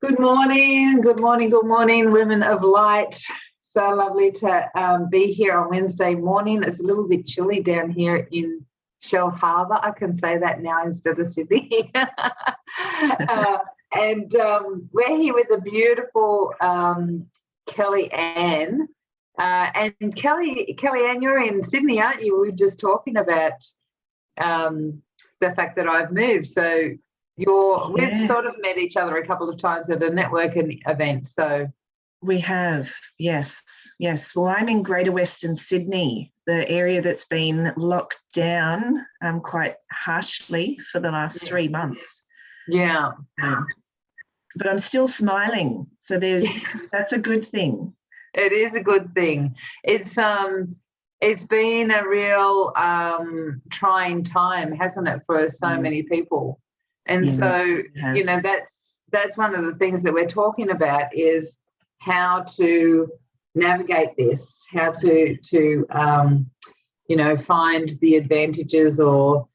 Good morning, women of light. So lovely to be here on Wednesday morning. It's a little bit chilly down here in Shell Harbour. I can say that now instead of Sydney. And we're here with the beautiful Kelly-Anne. And Kellyanne, you're in Sydney, aren't you? We were just talking about the fact that I've moved. So we've sort of met each other a couple of times at a networking event. So we have, yes. Well, I'm in Greater Western Sydney, the area that's been locked down quite harshly for the last 3 months. Yeah. But I'm still smiling. So that's a good thing. It is a good thing. It's been a real trying time, hasn't it, for so many people? And yes, that's one of the things that we're talking about is how to navigate this, how to find the advantages or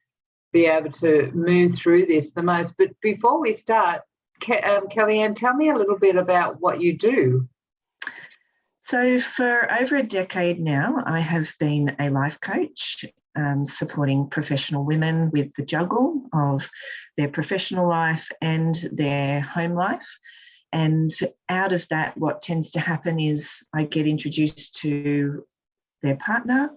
be able to move through this the most. But before we start, Kellyanne, tell me a little bit about what you do. So for over a decade now, I have been a life coach, supporting professional women with the juggle of their professional life and their home life. And out of that, what tends to happen is I get introduced to their partner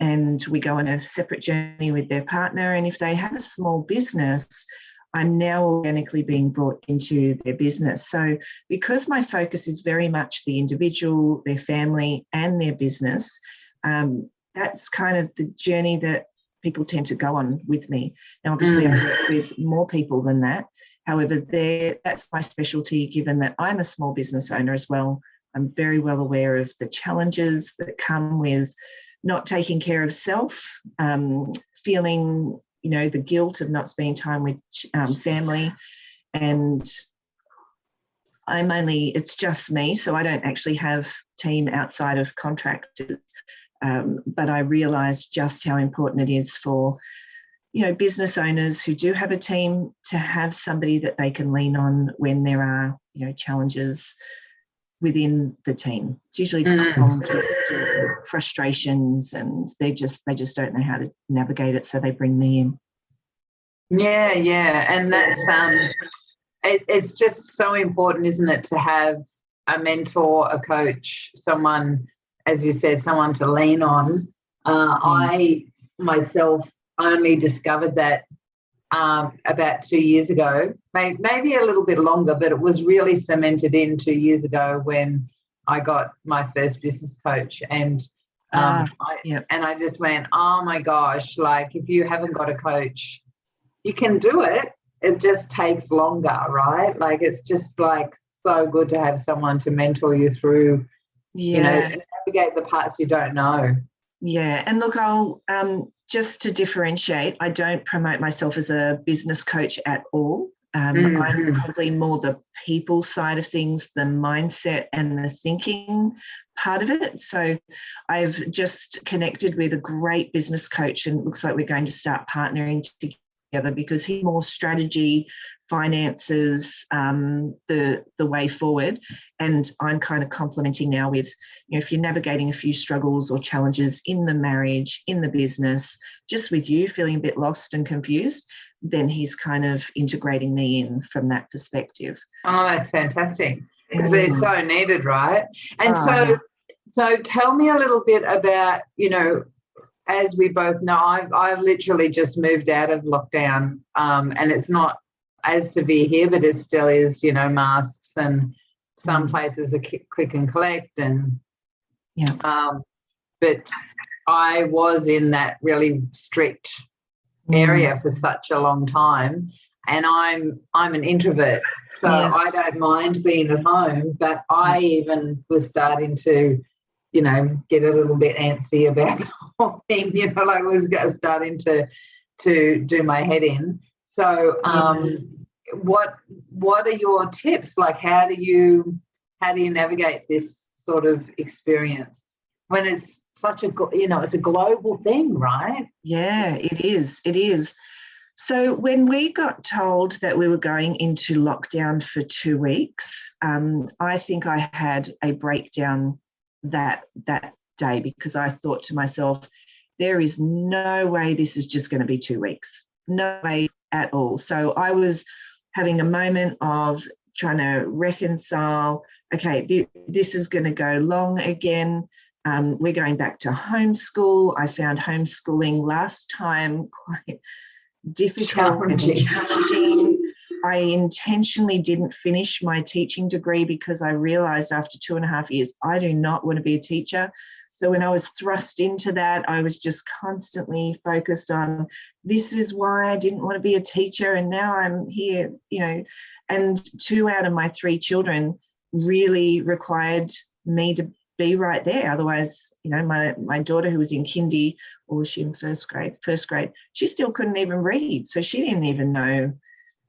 and we go on a separate journey with their partner. And if they have a small business, I'm now organically being brought into their business. So because my focus is very much the individual, their family and their business, that's kind of the journey that people tend to go on with me. Now, obviously, I work with more people than that. However, that's my specialty, given that I'm a small business owner as well. I'm very well aware of the challenges that come with not taking care of self, feeling, the guilt of not spending time with family. And it's just me, so I don't actually have team outside of contractors. But I realise just how important it is for, business owners who do have a team to have somebody that they can lean on when there are, challenges within the team. It's usually conflict or frustrations, and they just don't know how to navigate it, so they bring me in. Yeah, and that's it's just so important, isn't it, to have a mentor, a coach, someone, as you said, someone to lean on. I myself only discovered that about 2 years ago, maybe a little bit longer, but it was really cemented in 2 years ago when I got my first business coach. And I just went, oh my gosh, like if you haven't got a coach, you can do it. It just takes longer, right? Like it's just like so good to have someone to mentor you through, and navigate the parts you don't know. Yeah, and look, I'll just to differentiate, I don't promote myself as a business coach at all. I'm probably more the people side of things, the mindset and the thinking part of it. So I've just connected with a great business coach, and it looks like we're going to start partnering together because he's more strategy, finances, the way forward. And I'm kind of complementing now with, if you're navigating a few struggles or challenges in the marriage, in the business, just with you feeling a bit lost and confused, then he's kind of integrating me in from that perspective. Oh, that's fantastic, because they're so needed, right? And so tell me a little bit about, as we both know, I've literally just moved out of lockdown, and it's not as severe here, but it still is, masks, and some places are click and collect, and but I was in that really strict area for such a long time, and I'm an introvert, so I don't mind being at home, but I even was starting to get a little bit antsy about the whole thing, like I was starting to do my head in. So what are your tips? Like how do you navigate this sort of experience when it's such a it's a global thing, right? Yeah, it is. So when we got told that we were going into lockdown for 2 weeks, I think I had a breakdown that day, because I thought to myself, there is no way this is just going to be 2 weeks. No way at all. So I was having a moment of trying to reconcile, okay, this is going to go long again. We're going back to homeschool. I found homeschooling last time quite difficult and challenging. I intentionally didn't finish my teaching degree because I realised after 2.5 years, I do not want to be a teacher. So when I was thrust into that, I was just constantly focused on, this is why I didn't want to be a teacher, and now I'm here, and 2 out of my 3 children really required me to be right there. Otherwise, my daughter, who was in kindy, or was she in first grade, she still couldn't even read. So she didn't even know,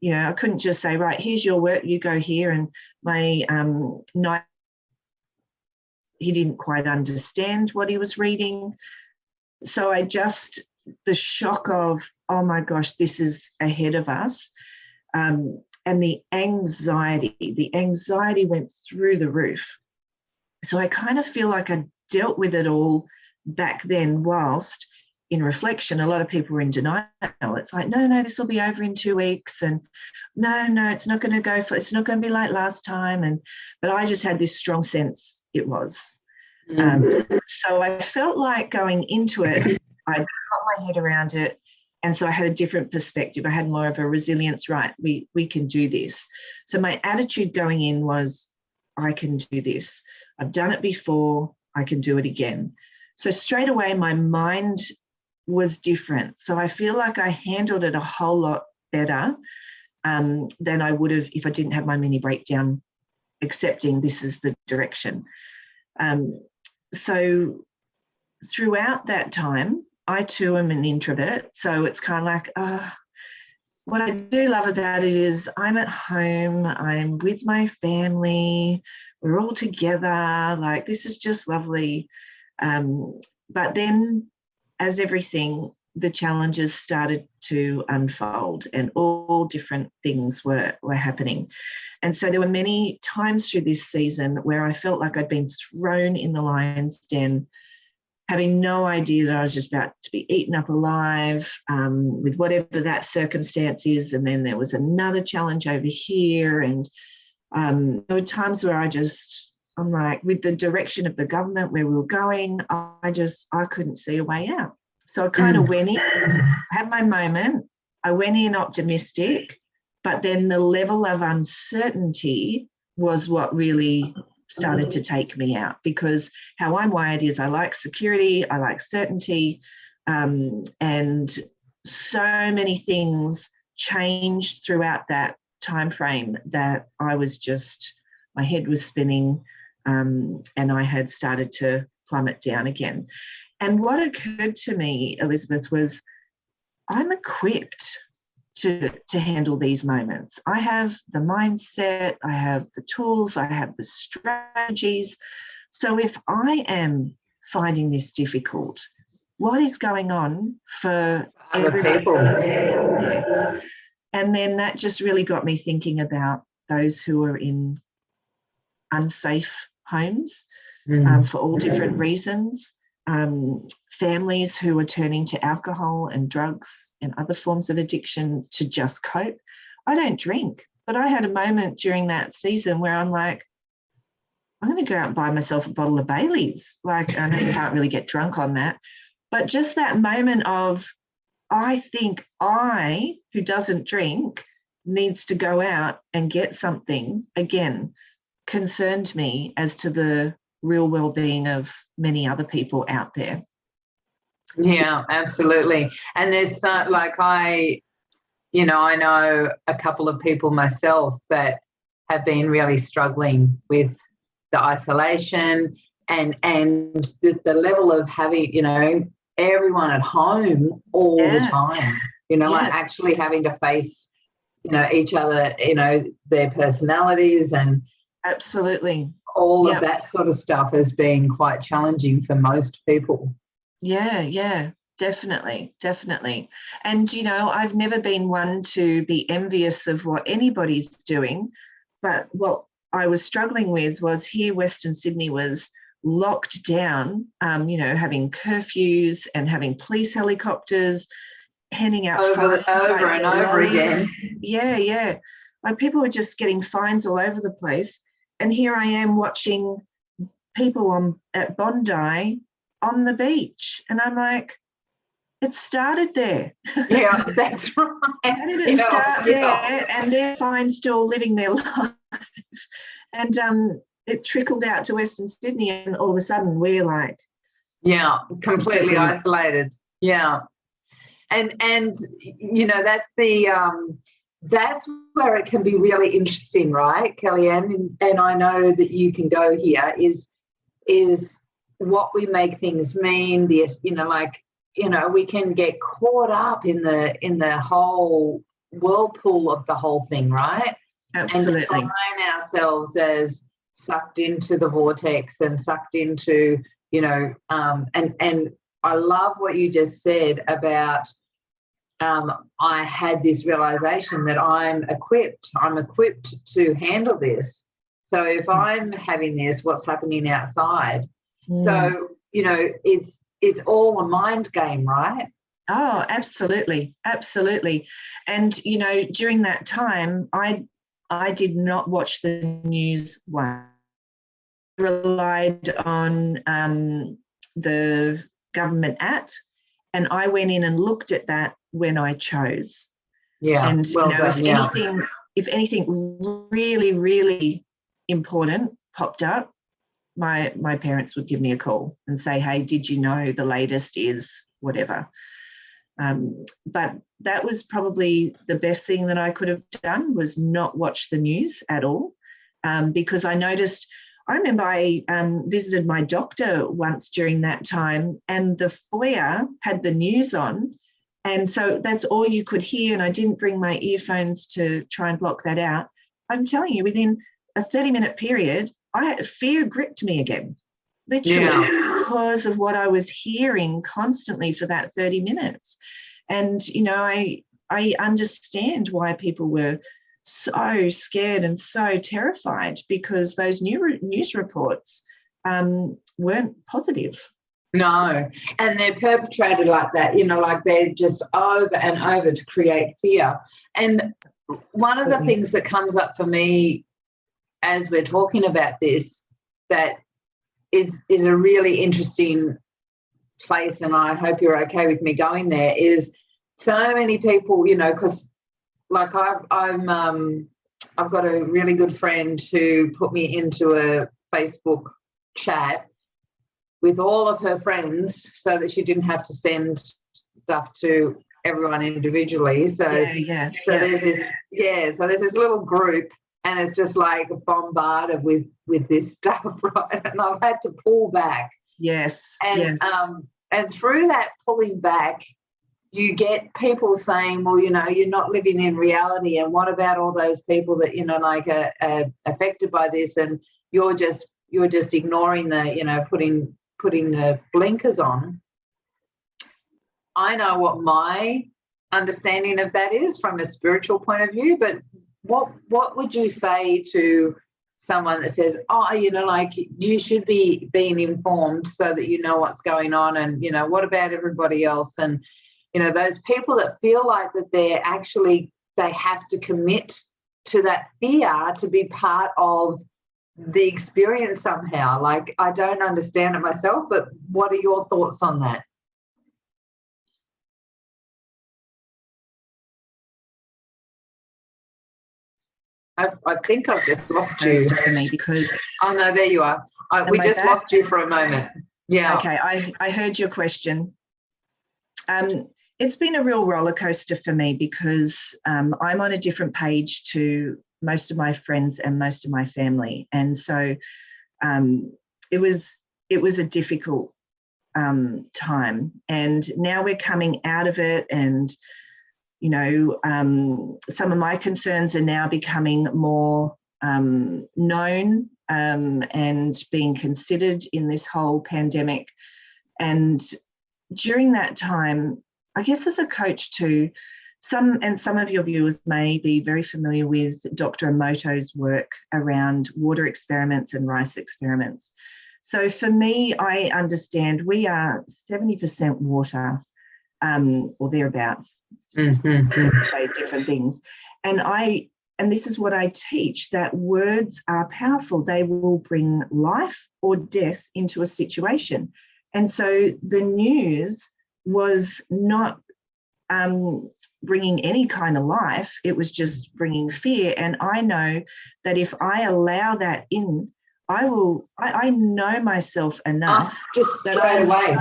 I couldn't just say, right, here's your work, you go here. And my he didn't quite understand what he was reading. So the shock of, oh my gosh, this is ahead of us. And the anxiety went through the roof. So I kind of feel like I dealt with it all back then, whilst in reflection, a lot of people were in denial. It's like, no, this will be over in 2 weeks. And no, it's not going to it's not going to be like last time. But I just had this strong sense it was. So I felt like going into it, I'd got my head around it. And so I had a different perspective. I had more of a resilience, right? We can do this. So my attitude going in was, I can do this. I've done it before. I can do it again. So straight away, my mind was different. So I feel like I handled it a whole lot better than I would have if I didn't have my mini breakdown, accepting this is the direction. So throughout that time, I too am an introvert. So it's kind of like, what I do love about it is I'm at home, I'm with my family, we're all together, like this is just lovely. But then, as everything, the challenges started to unfold and all different things were happening. And so there were many times through this season where I felt like I'd been thrown in the lion's den, having no idea that I was just about to be eaten up alive with whatever that circumstance is. And then there was another challenge over here. And there were times where I'm like, with the direction of the government where we were going, I couldn't see a way out. So I kind of went in, had my moment. I went in optimistic, but then the level of uncertainty was what really started to take me out, because how I'm wired is I like security, I like certainty, and so many things changed throughout that time frame that I was my head was spinning, and I had started to plummet down again. And what occurred to me, Elizabeth, was I'm equipped to handle these moments. I have the mindset, I have the tools, I have the strategies. So if I am finding this difficult, what is going on for other people out there? And then that just really got me thinking about those who are in unsafe homes for all different reasons. Families who are turning to alcohol and drugs and other forms of addiction to just cope. I don't drink, but I had a moment during that season where I'm like, I'm going to go out and buy myself a bottle of Baileys. Like, I know you can't really get drunk on that, but just that moment of, I think who doesn't drink, needs to go out and get something, again, concerned me as to the real well-being of many other people out there. Yeah, absolutely. And there's I know a couple of people myself that have been really struggling with the isolation and the level of having, everyone at home all the time, like actually having to face, each other, their personalities and absolutely all of that sort of stuff has been quite challenging for most people. Yeah. Definitely, definitely. And, you know, I've never been one to be envious of what anybody's doing, but what I was struggling with was here Western Sydney was locked down, you know, having curfews and having police helicopters, handing out over and over again. Yeah, yeah. Like people were just getting fines all over the place. And here I am watching people at Bondi on the beach. And I'm like, it started there. Yeah, that's right. How did it start there? And they're fine still living their life. And it trickled out to Western Sydney, and all of a sudden we're like, yeah, completely isolated. Yeah. And you know, that's where it can be really interesting, right, Kellyanne? And I know that you can go here is what we make things mean. This, you know, like, you know, we can get caught up in the whole whirlpool of the whole thing, right? Absolutely. And define ourselves as sucked into the vortex and sucked into, you know, and I love what you just said about I had this realization that I'm equipped to handle this. So if I'm having this, what's happening outside? So, you know, it's all a mind game, right? Oh, absolutely. Absolutely. And, you know, during that time, I did not watch the news once. I relied on the government app, and I went in and looked at that when I chose. Yeah. And, well you know, done, if anything really, really important popped up, my parents would give me a call and say, hey, did you know the latest is whatever? But that was probably the best thing that I could have done, was not watch the news at all, because I remember I visited my doctor once during that time, and the foyer had the news on, and so that's all you could hear, and I didn't bring my earphones to try and block that out. I'm telling you, within a 30-minute period, fear gripped me again, literally, because of what I was hearing constantly for that 30 minutes. And, you know, I understand why people were so scared and so terrified, because those news reports weren't positive. No, and they're perpetrated like that, you know, like they're just over and over to create fear. And one of the things that comes up for me as we're talking about this that is a really interesting place, and I hope you're okay with me going there, is so many people, you know, because like I've got a really good friend who put me into a Facebook chat with all of her friends so that she didn't have to send stuff to everyone individually. So there's this little group, and it's just like bombarded with this stuff, right? And I've had to pull back. Yes. And through that pulling back, you get people saying, well, you know, you're not living in reality, and what about all those people that, you know, like are affected by this, and you're just ignoring the, you know, putting the blinkers on. I know what my understanding of that is from a spiritual point of view, but what would you say to someone that says, oh, you know, like you should be being informed so that you know what's going on, and, you know, what about everybody else? And, you know, those people that feel like that they have to commit to that fear to be part of the experience somehow. Like, I don't understand it myself, but what are your thoughts on that? I think I've just lost you. For me, because oh no, there you are. We just lost you for a moment. Yeah. Okay, I heard your question. It's been a real roller coaster for me, because I'm on a different page to most of my friends and most of my family, and so it was a difficult time. And now we're coming out of it, and you know, some of my concerns are now becoming more known and being considered in this whole pandemic. And during that time, I guess as a coach too, some of your viewers may be very familiar with Dr. Emoto's work around water experiments and rice experiments. So for me, I understand we are 70% water, or thereabouts, say different things. And this is what I teach, that words are powerful. They will bring life or death into a situation. And so the news was not bringing any kind of life. It was just bringing fear. And I know that if I allow that in, I know myself enough. Just straight away.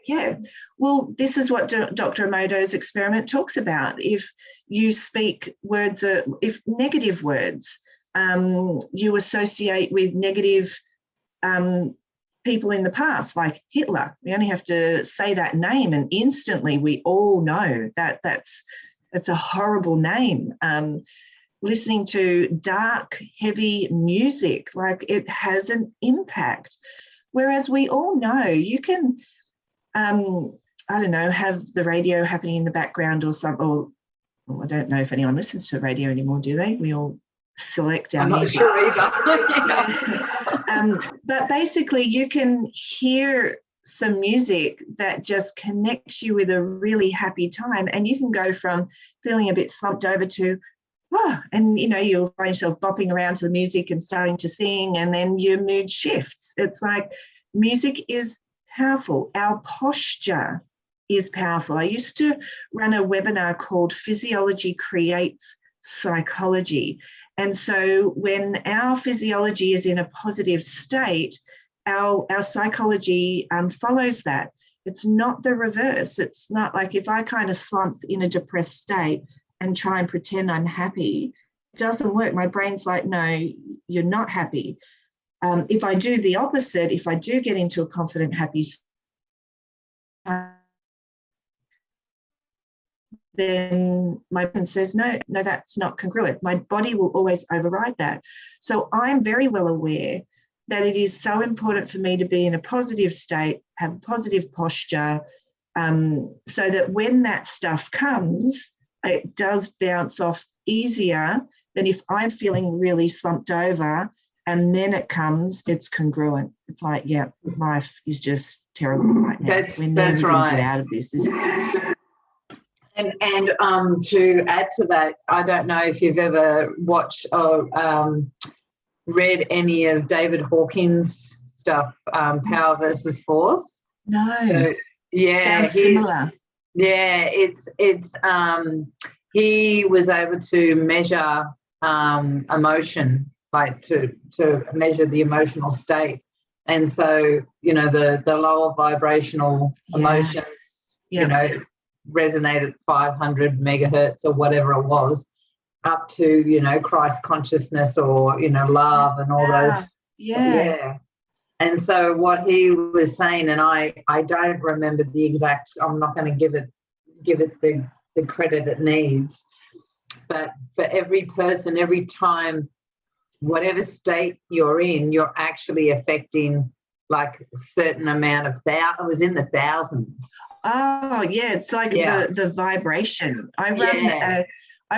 Yeah. Well, this is what Dr. Emoto's experiment talks about. If you speak words, if negative words you associate with negative people in the past, like Hitler, we only have to say that name and instantly we all know that that's a horrible name. Listening to dark, heavy music, like it has an impact. Whereas we all know you can, I don't know, have the radio happening in the background or something, or I don't know if anyone listens to the radio anymore, do they? We all select our music. I'm not sure either. But basically you can hear some music that just connects you with a really happy time, and you can go from feeling a bit slumped over to, and you'll find yourself bopping around to the music and starting to sing, and then your mood shifts. It's like music is powerful. Our posture is powerful. I used to run a webinar called Physiology Creates Psychology. And so when our physiology is in a positive state, our psychology follows that. It's not the reverse. It's not like if I kind of slump in a depressed state and try and pretend I'm happy, it doesn't work. My brain's like, no, you're not happy. If I do the opposite, if I do get into a confident, happy state, then my brain says, no, that's not congruent. My body will always override that. So I'm very well aware that it is so important for me to be in a positive state, have a positive posture, so that when that stuff comes, it does bounce off easier than if I'm feeling really slumped over and then it comes, it's congruent. It's like, yeah, life is just terrible right now. We're never going to get out of this. And to add to that, I don't know if you've ever watched or read any of David Hawkins' stuff, Power versus Force. No. So, yeah, sounds similar. Yeah, it's he was able to measure emotion, like to measure the emotional state, and so the lower vibrational emotions, resonate at 500 megahertz or whatever it was, up to Christ consciousness or love and all those. Yeah. And so what he was saying, and I don't remember the exact, I'm not going to give it the credit it needs, but for every person, every time, whatever state you're in, you're actually affecting like a certain amount of it was in the thousands. Oh yeah, it's like the vibration. I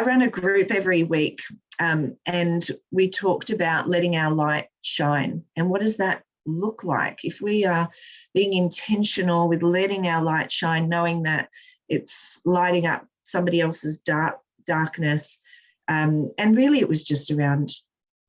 run a group every week, and we talked about letting our light shine. And what does that look like? If we are being intentional with letting our light shine, knowing that it's lighting up somebody else's darkness, and really it was just around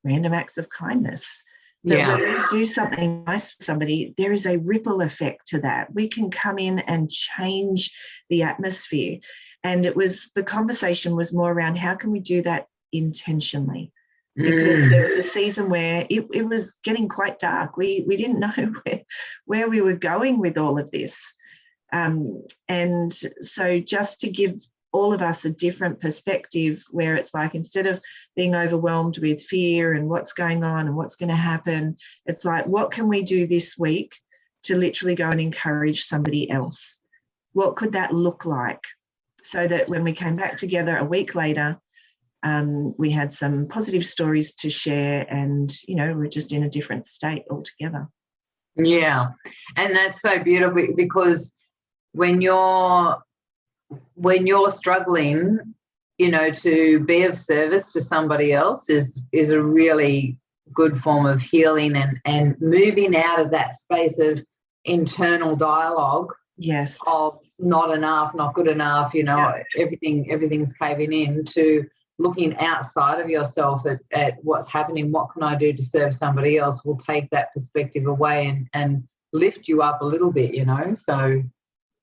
random acts of kindness. That when we do something nice for somebody, there is a ripple effect to that. We can come in and change the atmosphere. And the conversation was more around how can we do that intentionally? Because there was a season where it was getting quite dark. We didn't know where we were going with all of this. And so just to give all of us a different perspective where it's like, instead of being overwhelmed with fear and what's going on and what's going to happen, it's like, what can we do this week to literally go and encourage somebody else? What could that look like? So that when we came back together a week later, we had some positive stories to share, and we're just in a different state altogether. Yeah, and that's so beautiful, because when you're struggling, you know, to be of service to somebody else is a really good form of healing and moving out of that space of internal dialogue. Yes. Of not enough, not good enough, you know, everything's caving in, to looking outside of yourself at what's happening, what can I do to serve somebody else, will take that perspective away and lift you up a little bit, you know. So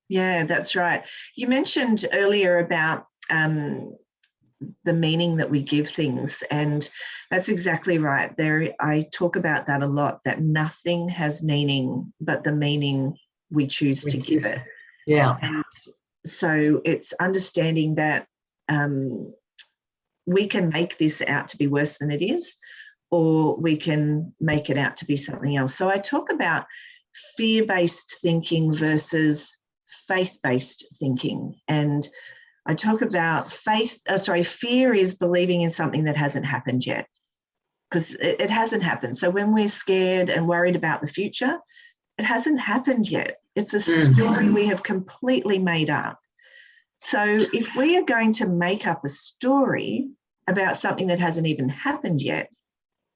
yeah, that's right. You mentioned earlier about the meaning that we give things, and that's exactly right. I talk about that a lot, that nothing has meaning but the meaning we choose to give it. Yeah. And so it's understanding that we can make this out to be worse than it is, or we can make it out to be something else. So I talk about fear-based thinking versus faith-based thinking. And I talk about fear is believing in something that hasn't happened yet, because it hasn't happened. So when we're scared and worried about the future, it hasn't happened yet. It's a story we have completely made up. So if we are going to make up a story about something that hasn't even happened yet,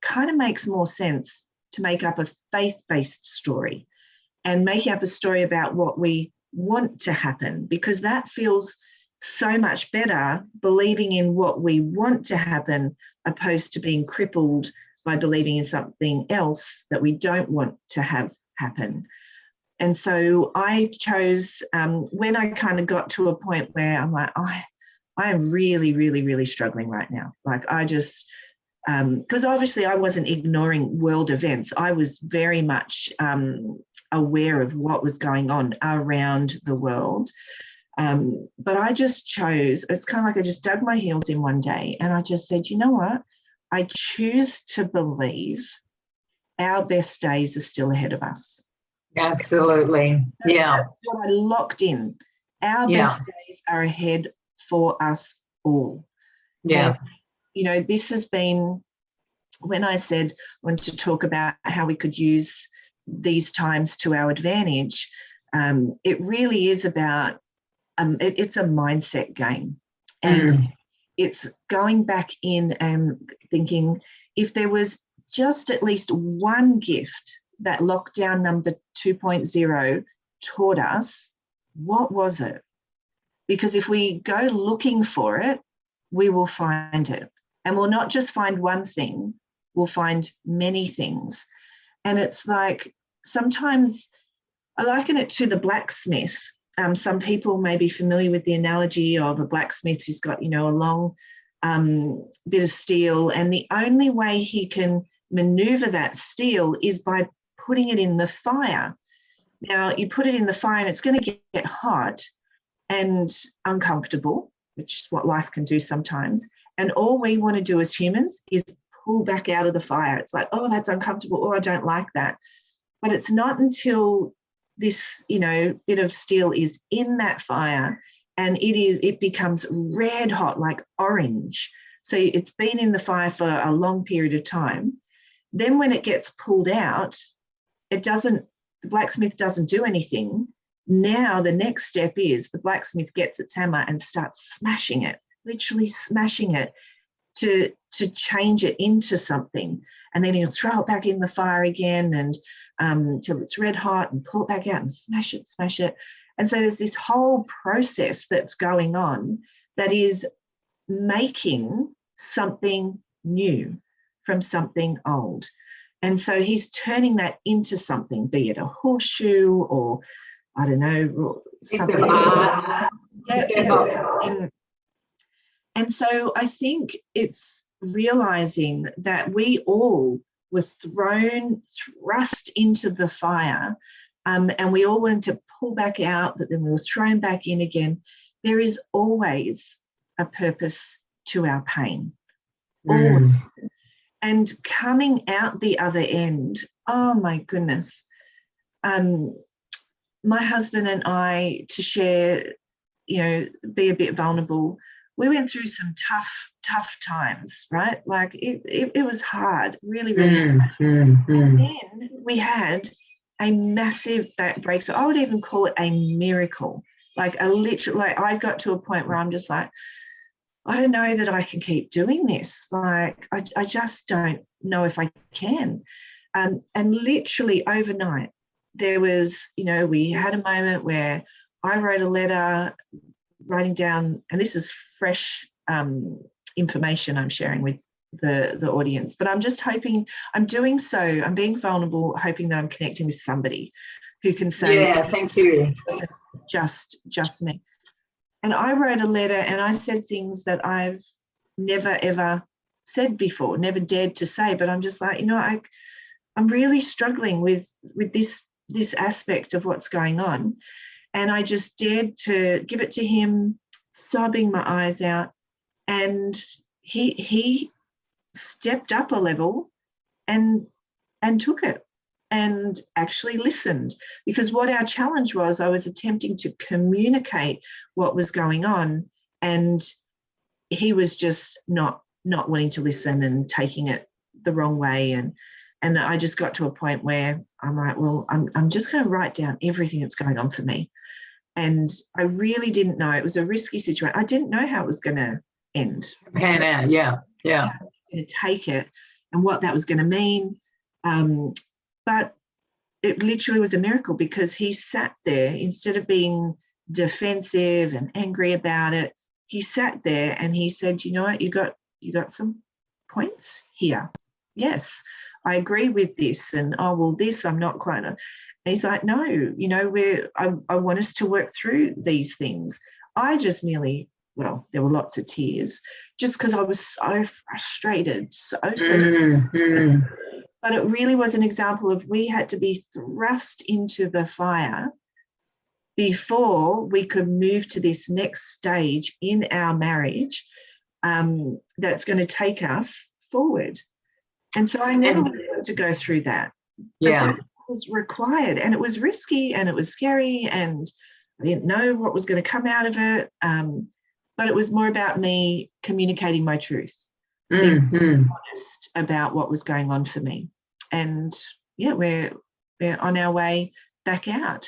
kind of makes more sense to make up a faith-based story and make up a story about what we want to happen, because that feels so much better, believing in what we want to happen opposed to being crippled by believing in something else that we don't want to have happen. And so I chose, when I kind of got to a point where I'm like, I am really, really, really struggling right now. Like I just, because obviously I wasn't ignoring world events. I was very much aware of what was going on around the world. But I just chose, it's kind of like I just dug my heels in one day and I just said, you know what? I choose to believe our best days are still ahead of us. Absolutely. Yeah. That's what I locked in. Our best days are ahead for us all. Yeah. And, you know, this has been, when I said I wanted to talk about how we could use these times to our advantage, it really is about, it's a mindset game. And it's going back in and thinking, if there was just at least one gift that lockdown number 2.0 taught us, what was it? Because if we go looking for it, we will find it. And we'll not just find one thing, we'll find many things. And it's like, sometimes I liken it to the blacksmith. Some people may be familiar with the analogy of a blacksmith who's got, you know, a long bit of steel, and the only way he can maneuver that steel is by putting it in the fire. Now, you put it in the fire and it's going to get hot and uncomfortable, which is what life can do sometimes. And all we want to do as humans is pull back out of the fire. It's like, oh, that's uncomfortable. Oh, I don't like that. But it's not until this, you know, bit of steel is in that fire and it becomes red hot, like orange. So it's been in the fire for a long period of time. Then when it gets pulled out, the blacksmith doesn't do anything. Now the next step is the blacksmith gets its hammer and starts smashing it, literally smashing it to change it into something. And then he'll throw it back in the fire again and till it's red hot, and pull it back out and smash it. And so there's this whole process that's going on that is making something new from something old. And so he's turning that into something, be it a horseshoe or, I don't know, something. And so I think it's realizing that we all were thrust into the fire, and we all wanted to pull back out, but then we were thrown back in again. There is always a purpose to our pain. Always. And coming out the other end, oh my goodness. My husband and I, to share, you know, be a bit vulnerable, we went through some tough times, right? Like it was hard, really, really hard. And then we had a massive breakthrough. I would even call it a miracle. Like I got to a point where I'm just like, I don't know that I can keep doing this. Like, I just don't know if I can. And literally overnight, there was, we had a moment where I wrote a letter writing down, and this is fresh information I'm sharing with the audience, but I'm just hoping, I'm being vulnerable, hoping that I'm connecting with somebody who can say, yeah, thank you. Just me. And I wrote a letter and I said things that I've never, ever said before, never dared to say, but I'm just like, I'm really struggling with this aspect of what's going on. And I just dared to give it to him, sobbing my eyes out. And he stepped up a level and took it and actually listened, because what our challenge was, I was attempting to communicate what was going on, and he was just not wanting to listen and taking it the wrong way. And I just got to a point where I'm like, well, I'm just going to write down everything that's going on for me. And I really didn't know. It was a risky situation. I didn't know how it was going to end. Okay, now, yeah. I was going to take it and what that was going to mean. But it literally was a miracle, because he sat there, instead of being defensive and angry about it, he sat there and he said, you know what, you got some points here. Yes, I agree with this. And, oh, well, this I'm not quite. And he's like, no, I want us to work through these things. I just there were lots of tears, just because I was so frustrated, But it really was an example of, we had to be thrust into the fire before we could move to this next stage in our marriage that's going to take us forward. And so I never wanted to go through that. Yeah. But that was required, and it was risky and it was scary, and I didn't know what was going to come out of it. But it was more about me communicating my truth, being honest about what was going on for me. And yeah, we're on our way back out.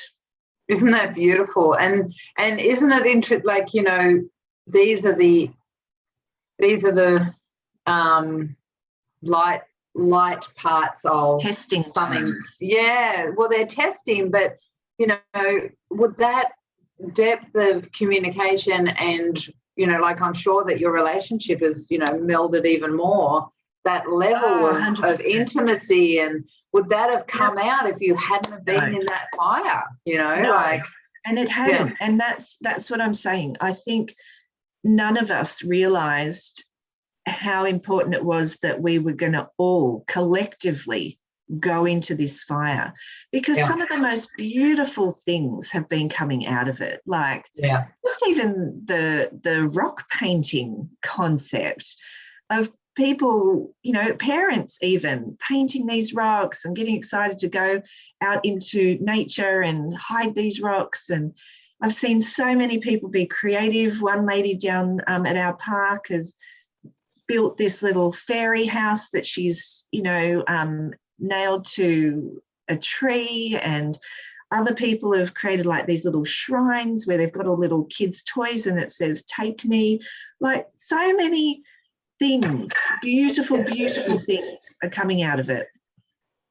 Isn't that beautiful? And isn't it interesting? Like, these are the light parts of Testing something. Yeah, well, they're testing, but would that depth of communication and like, I'm sure that your relationship has melded even more, that level of intimacy, and would that have come out if you hadn't have been in that fire? And it hadn't. And that's what I'm saying. I think none of us realized how important it was that we were going to all collectively go into this fire, because some of the most beautiful things have been coming out of it, like just even the rock painting concept of people, parents even painting these rocks and getting excited to go out into nature and hide these rocks. And I've seen so many people be creative. One lady down at our park has built this little fairy house that she's, nailed to a tree, and other people have created like these little shrines where they've got all little kids' toys and it says, take me. Like, so many things, beautiful things are coming out of it.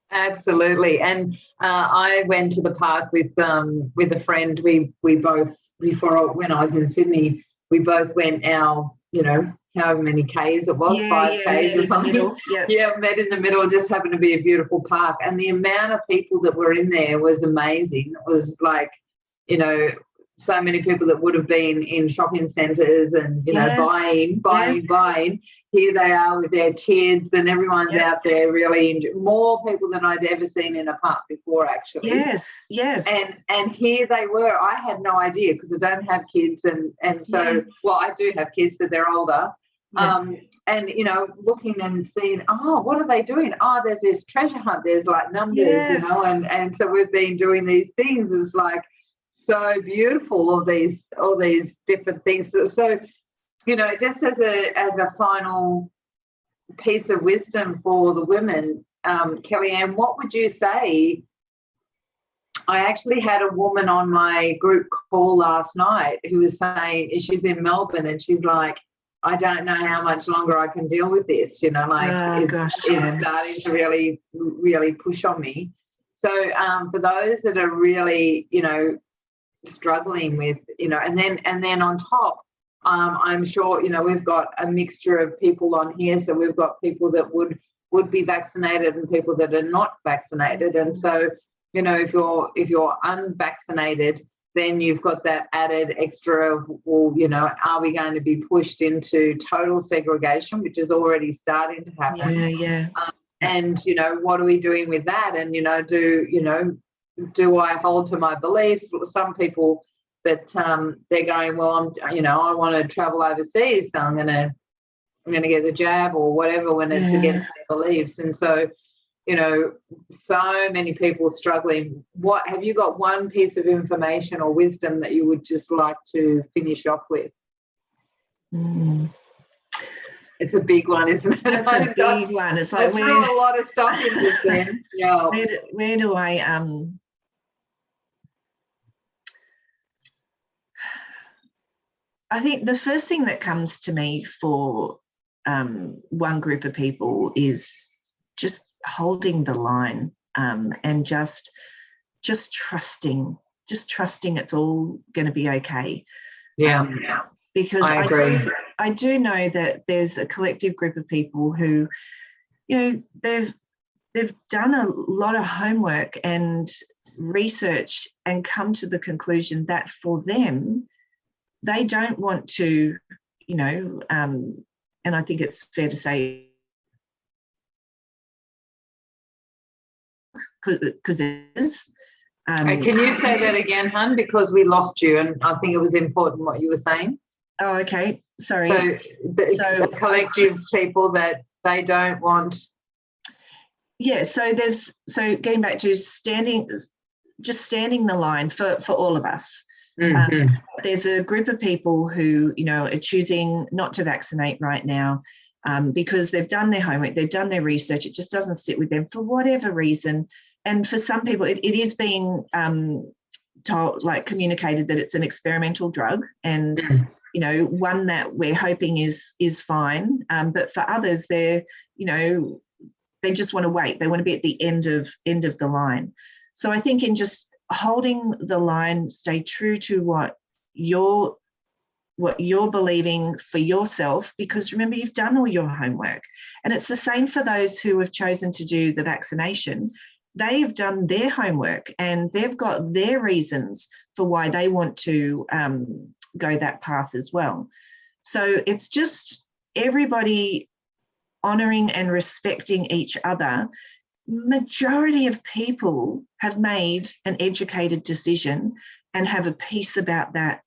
Absolutely. And I went to the park with a friend. We both, when I was in Sydney, we both went however many Ks it was, 5 Ks or something. Met in the middle. Just happened to be a beautiful park. And the amount of people that were in there was amazing. It was like, so many people that would have been in shopping centres and, buying. Here they are with their kids, and everyone's out there really more people than I'd ever seen in a park before, actually. Yes. And here they were. I had no idea, because I don't have kids, and so well, I do have kids, but they're older. And looking and seeing, what are they doing? There's this treasure hunt. There's like numbers, and so we've been doing these things. It's like so beautiful, all these different things. So just as a final piece of wisdom for the women, Kellyanne, what would you say I actually had a woman on my group call last night who was saying she's in Melbourne and she's like, I don't know how much longer I can deal with this, you know, like it's starting to really, really push on me. So for those that are really, you know, struggling with, you know, and then on top, I'm sure, you know, we've got a mixture of people on here. So we've got people that would be vaccinated and people that are not vaccinated. And so, you know, if you're unvaccinated, then you've got that added extra of, well, you know, are we going to be pushed into total segregation, which is already starting to happen? Yeah. And, you know, what are we doing with that? And, you know, do I hold to my beliefs? Some people that they're going, well, I want to travel overseas, so I'm going to get the jab or whatever when it's against their beliefs. And so, you know, so many people struggling. What have you got? One piece of information or wisdom that you would just like to finish off with? It's a big one, isn't it? That's a big one. It's like I threw a lot of stuff in this then. Yeah. Where do I I think the first thing that comes to me for one group of people is just holding the line and just trusting it's all going to be okay. Yeah. Because I agree. I do know that there's a collective group of people who, you know, they've done a lot of homework and research and come to the conclusion that for them, they don't want to, you know, and I think it's fair to say, because it is. Can you say that again, hun? Because we lost you, and I think it was important what you were saying. Oh, okay. Sorry. So the collective people that they don't want. Yeah. So getting back to standing the line for all of us. Mm-hmm. There's a group of people who, you know, are choosing not to vaccinate right now because they've done their homework, they've done their research. It just doesn't sit with them for whatever reason. And for some people, it is being communicated that it's an experimental drug, and you know, one that we're hoping is fine. But for others, they just want to wait. They want to be at the end of the line. So I think in just holding the line, stay true to what you're believing for yourself, because remember, you've done all your homework. And it's the same for those who have chosen to do the vaccination. They've done their homework and they've got their reasons for why they want to go that path as well. So it's just everybody honouring and respecting each other. Majority of people have made an educated decision and have a peace about that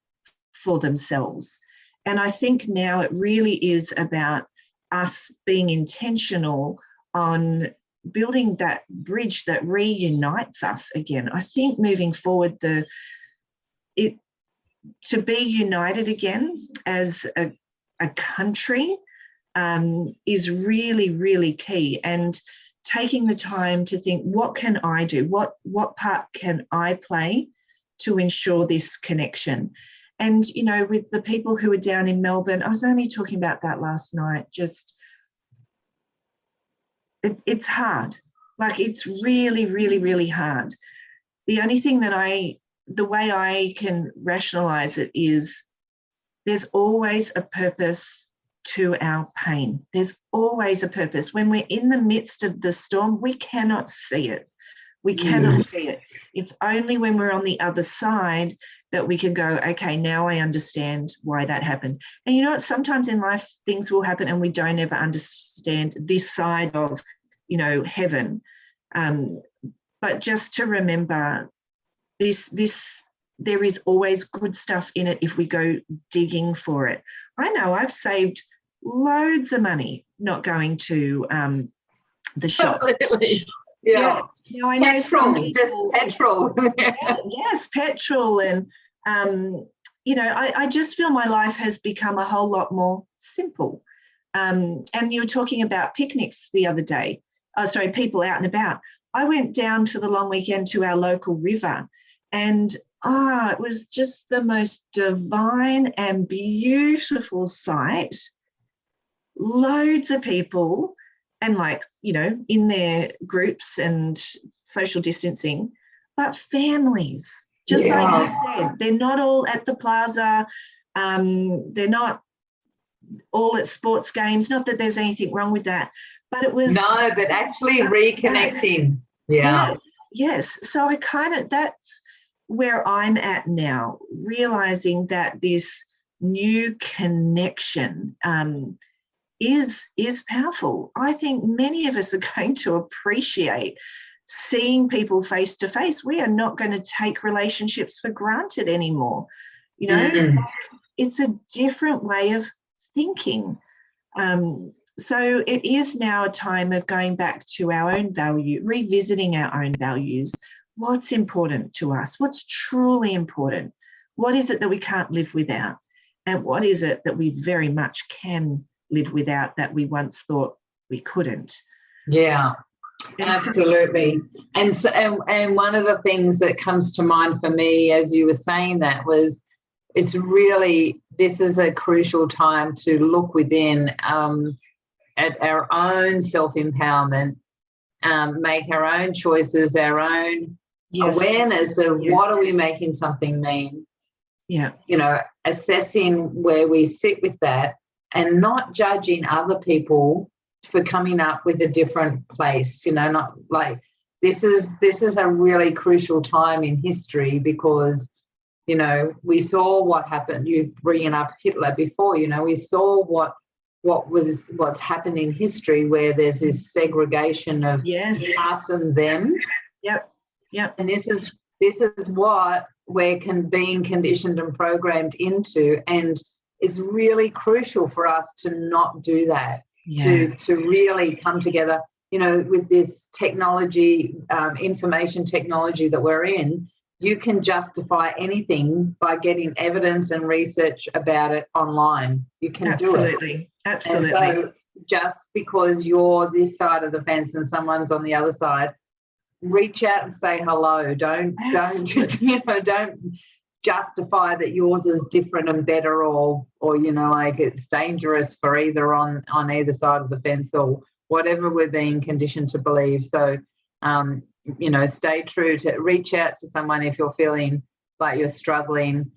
for themselves. And I think now it really is about us being intentional on building that bridge that reunites us again. I think moving forward, to be united again as a country is really, really key. And taking the time to think, what can I do? What part can I play to ensure this connection? And, you know, with the people who are down in Melbourne, I was only talking about that last night, just it's hard. Like, it's really, really, really hard. The only thing the way I can rationalize it is there's always a purpose to our pain. There's always a purpose. When we're in the midst of the storm, we cannot see it. We cannot see it. It's only when we're on the other side that we can go, okay, now I understand why that happened. And you know what? Sometimes in life, things will happen and we don't ever understand this side of, you know, heaven. But just to remember there is always good stuff in it if we go digging for it. I know I've saved loads of money not going to the shop. Absolutely. Yeah. Now I know petrol, just petrol. Yes, petrol. And, you know, I just feel my life has become a whole lot more simple. And you were talking about picnics the other day. Oh, sorry, people out and about. I went down for the long weekend to our local river, and it was just the most divine and beautiful sight. Loads of people, and in their groups and social distancing, but families, just like you said, they're not all at the plaza. They're not all at sports games. Not that there's anything wrong with that, but it was but actually reconnecting. Yeah. Yes. So that's where I'm at now, realizing that this new connection is powerful. I think many of us are going to appreciate seeing people face to face. We are not going to take relationships for granted anymore. It's a different way of thinking. So it is now a time of going back to our own value, revisiting our own values. What's important to us? What's truly important? What is it that we can't live without? And what is it that we very much can live without that we once thought we couldn't? Yeah, absolutely. And so, and one of the things that comes to mind for me as you were saying that was, this is a crucial time to look within at our own self-empowerment, make our own choices, our own awareness of what are we making something mean. Yeah. Assessing where we sit with that and not judging other people for coming up with a different place, not like this is a really crucial time in history because we saw what happened. You bringing up Hitler before, we saw what's happened in history where there's this segregation of us and them. Yep. And this is what we're being conditioned and programmed into, and it's really crucial for us to not do that. To really come together. With this technology, information technology that we're in. You can justify anything by getting evidence and research about it online. You can do it. Absolutely. And so just because you're this side of the fence and someone's on the other side, reach out and say hello. Don't justify that yours is different and better or it's dangerous for either on either side of the fence or whatever we're being conditioned to believe. So stay true to reach out to someone if you're feeling like you're struggling,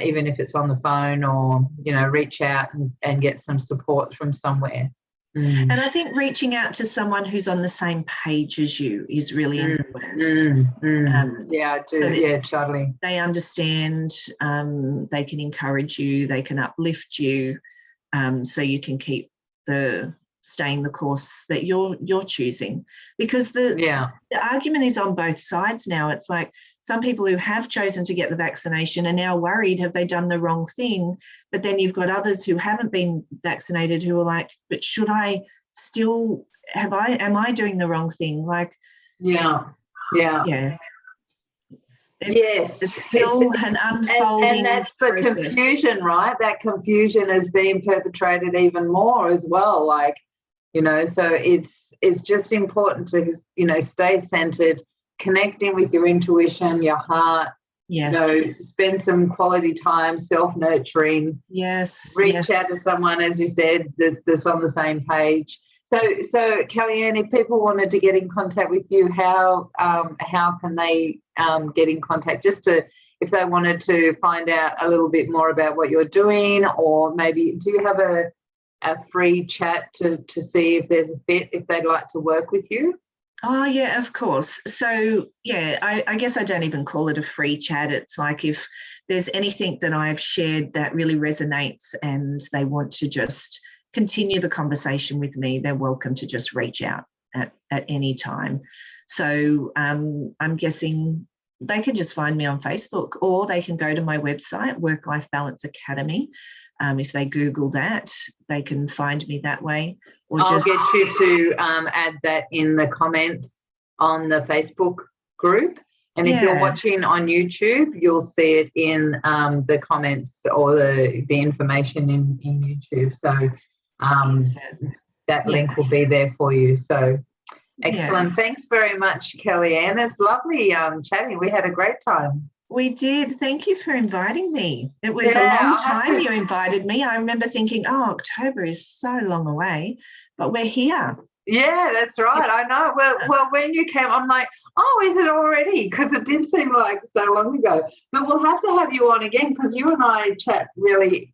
even if it's on the phone or, reach out and get some support from somewhere. And I think reaching out to someone who's on the same page as you is really important. I do. So totally. They understand, they can encourage you, they can uplift you, so you can keep staying the course that you're choosing, because the argument is on both sides now. It's like some people who have chosen to get the vaccination are now worried, have they done the wrong thing? But then you've got others who haven't been vaccinated who are like, but should I still am I doing the wrong thing? Like, it's still an unfolding and that's the process. Confusion, right? That confusion is being perpetrated even more as well. Like, so it's just important to, stay centered, connecting with your intuition, your heart. Yes. Spend some quality time, self-nurturing. Yes. Reach out to someone, as you said, that's on the same page. So Kellyanne, if people wanted to get in contact with you, how can they get in contact? If they wanted to find out a little bit more about what you're doing, or maybe do you have a free chat to see if there's a fit, if they'd like to work with you? Oh, yeah, of course. So, I guess I don't even call it a free chat. It's like if there's anything that I've shared that really resonates and they want to just continue the conversation with me, they're welcome to just reach out at any time. So I'm guessing they can just find me on Facebook, or they can go to my website, Work-Life Balance Academy. If they Google that, they can find me that way. Or I'll get you to add that in the comments on the Facebook group. And if you're watching on YouTube, you'll see it in the comments or the information in YouTube. So that link will be there for you. So Excellent. Yeah. Thanks very much, Kellyanne. It's lovely chatting. We had a great time. We did. Thank you for inviting me. It was a Yeah, long I'll have time to- you invited me. I remember thinking, oh, October is so long away, but we're here. Yeah, that's right. I know. Well, when you came, I'm like, oh, is it already? Because it did seem like so long ago. But we'll have to have you on again because you and I chat really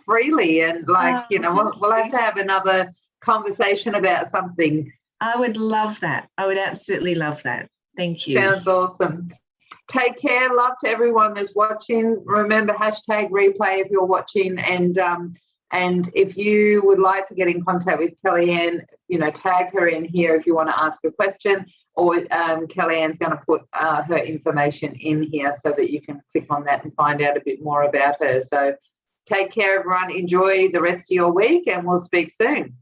freely, and we'll have to have another conversation about something. I would love that. I would absolutely love that. Thank you. Sounds awesome. Take care. Love to everyone that's watching. Remember, #replay if you're watching, and if you would like to get in contact with Kellyanne, tag her in here if you want to ask a question, or Kellyanne's going to put her information in here so that you can click on that and find out a bit more about her. So take care, everyone. Enjoy the rest of your week, and we'll speak soon.